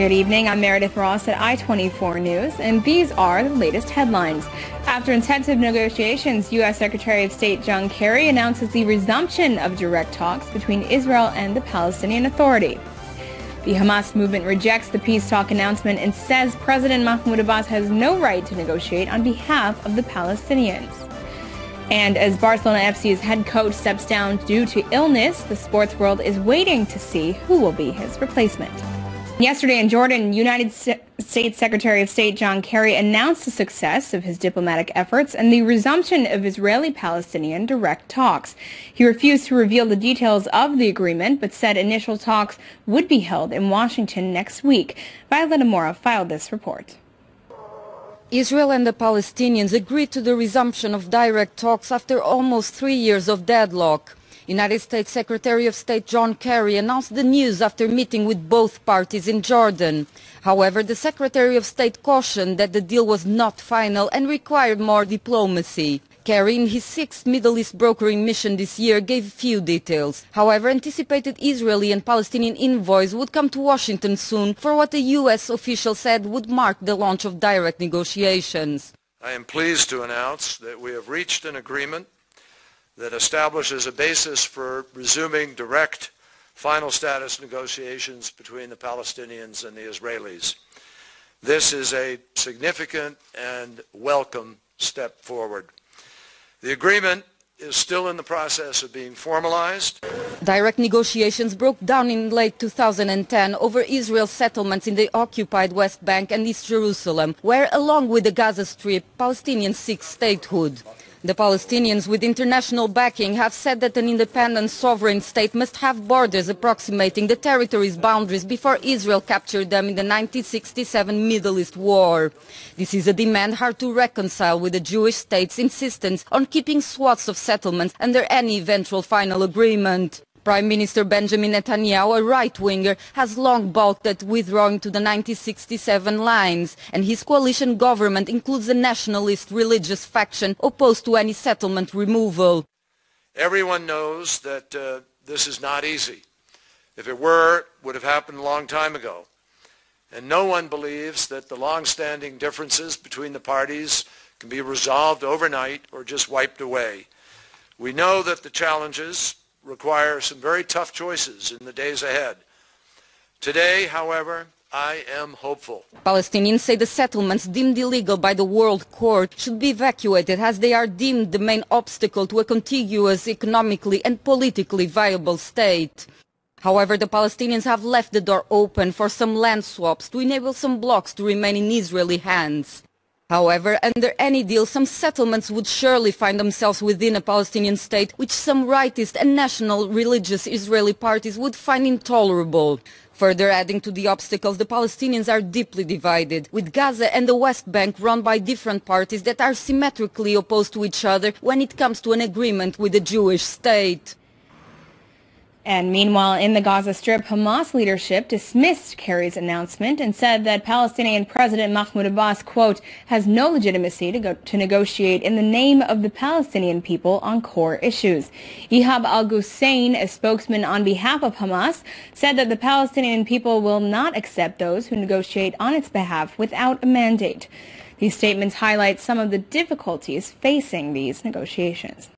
Good evening, I'm Meredith Ross at I-24 News, and these are the latest headlines. After intensive negotiations, U.S. Secretary of State John Kerry announces the resumption of direct talks between Israel and the Palestinian Authority. The Hamas movement rejects the peace talk announcement and says President Mahmoud Abbas has no right to negotiate on behalf of the Palestinians. And as Barcelona FC's head coach steps down due to illness, the sports world is waiting to see who will be his replacement. Yesterday in Jordan, United States Secretary of State John Kerry announced the success of his diplomatic efforts and the resumption of Israeli-Palestinian direct talks. He refused to reveal the details of the agreement, but said initial talks would be held in Washington next week. Violet Amora filed this report. Israel and the Palestinians agreed to the resumption of direct talks after almost 3 years of deadlock. United States Secretary of State John Kerry announced the news after meeting with both parties in Jordan. However, the Secretary of State cautioned that the deal was not final and required more diplomacy. Kerry, in his 6th Middle East brokering mission this year, gave few details. However, anticipated Israeli and Palestinian envoys would come to Washington soon for what a U.S. official said would mark the launch of direct negotiations. I am pleased to announce that we have reached an agreement that establishes a basis for resuming direct final status negotiations between the Palestinians and the Israelis. This is a significant and welcome step forward. The agreement is still in the process of being formalized. Direct negotiations broke down in late 2010 over Israel's settlements in the occupied West Bank and East Jerusalem, where, along with the Gaza Strip, Palestinians seek statehood. The Palestinians, with international backing, have said that an independent sovereign state must have borders approximating the territory's boundaries before Israel captured them in the 1967 Middle East War. This is a demand hard to reconcile with the Jewish state's insistence on keeping swaths of settlements under any eventual final agreement. Prime Minister Benjamin Netanyahu, a right-winger, has long balked at withdrawing to the 1967 lines, and his coalition government includes a nationalist religious faction opposed to any settlement removal. Everyone knows that this is not easy. If it were, it would have happened a long time ago. And no one believes that the long-standing differences between the parties can be resolved overnight or just wiped away. We know that the challenges require some very tough choices in the days ahead. Today, however, I am hopeful. Palestinians say the settlements deemed illegal by the World Court should be evacuated as they are deemed the main obstacle to a contiguous, economically and politically viable state. However, the Palestinians have left the door open for some land swaps to enable some blocks to remain in Israeli hands. However, under any deal, some settlements would surely find themselves within a Palestinian state, which some rightist and national religious Israeli parties would find intolerable. Further adding to the obstacles, the Palestinians are deeply divided, with Gaza and the West Bank run by different parties that are symmetrically opposed to each other when it comes to an agreement with the Jewish state. And meanwhile, in the Gaza Strip, Hamas leadership dismissed Kerry's announcement and said that Palestinian President Mahmoud Abbas, quote, has no legitimacy to negotiate in the name of the Palestinian people on core issues. Ihab al-Hussein, a spokesman on behalf of Hamas, said that the Palestinian people will not accept those who negotiate on its behalf without a mandate. These statements highlight some of the difficulties facing these negotiations.